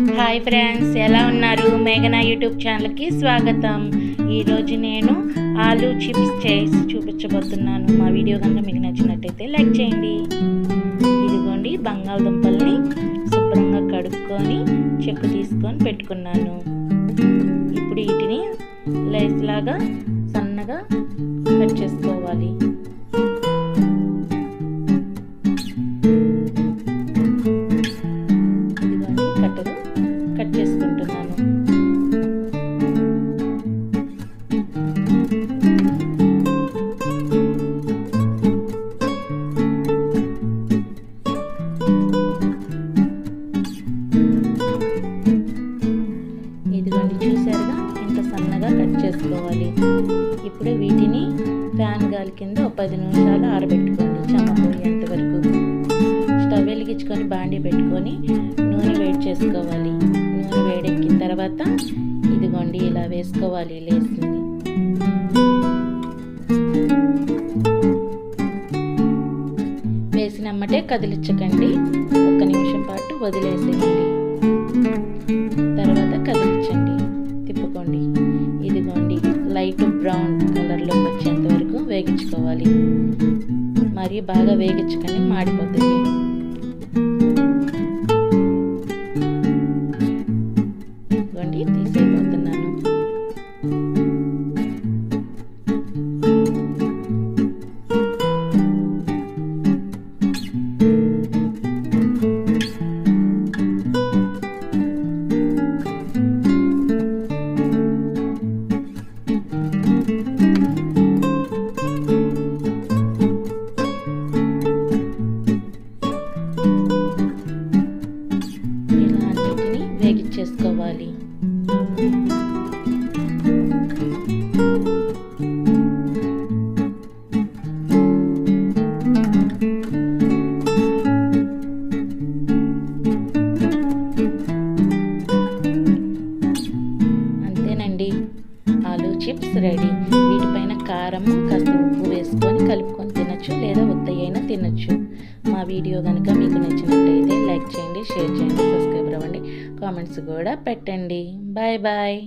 Hi friends, ఎలా ఉన్నారు? మేఘనా యూట్యూబ్ ఛానల్కి స్వాగతం. ఈరోజు నేను ఆలూ చిప్స్ చేసి చూపించబోతున్నాను. మా వీడియో కనుక మీకు నచ్చినట్టయితే లైక్ చేయండి. ఇదిగోండి, బంగాళదుంపల్ని శుభ్రంగా కడుక్కొని చెక్కు తీసుకొని పెట్టుకున్నాను. ఇప్పుడు వీటిని లేస్ లాగా సన్నగా కట్ చేసుకోవాలి. కట్ చేసుకుంటున్నాను. ఇదిగోండి, చూసారుగా ఎంత సన్నగా కట్ చేసుకోవాలి. ఇప్పుడు వీటిని ఫ్యాన్ గాలి కింద ఒక 10 నిమిషాలు ఆరబెట్టుకోండి, చెమ్మపోయేంత వరకు. స్టవ్ వెలిగించుకొని బాండీ పెట్టుకొని నూనె వేడి చేసుకోవాలి. నూనె వేడెక్కిన తర్వాత ఇదిగోండి ఇలా వేసుకోవాలి లేస్ని. వేసినమ్మటే కదిలించకండి, 1 నిమిషం పాటు వదిలేసేయండి. తర్వాత కదిలించండి, తిప్పుకోండి. ఇదిగోండి లైట్ బ్రౌన్ కలర్లోకి వచ్చేంత వరకు వేగించుకోవాలి. మరి బాగా వేగించకండి, మాడిపోతుంది. తీసేయబోతున్నాను. ఇలా అన్నిటిని వేగించేసుకోవాలి. అంతేనండి, ఆలూ చిప్స్ రెడీ. వీటిపైన కారం కాస్త ఉప్పు వేసుకొని కలుపుకొని తినచ్చు, లేదా ఉత్తయ్యైనా తినచ్చు. మా వీడియో కనుక మీకు నచ్చినట్టయితే లైక్ చేయండి, షేర్ చేయండి, సబ్స్క్రైబ్ అవ్వండి, కామెంట్స్ కూడా పెట్టండి. Bye bye.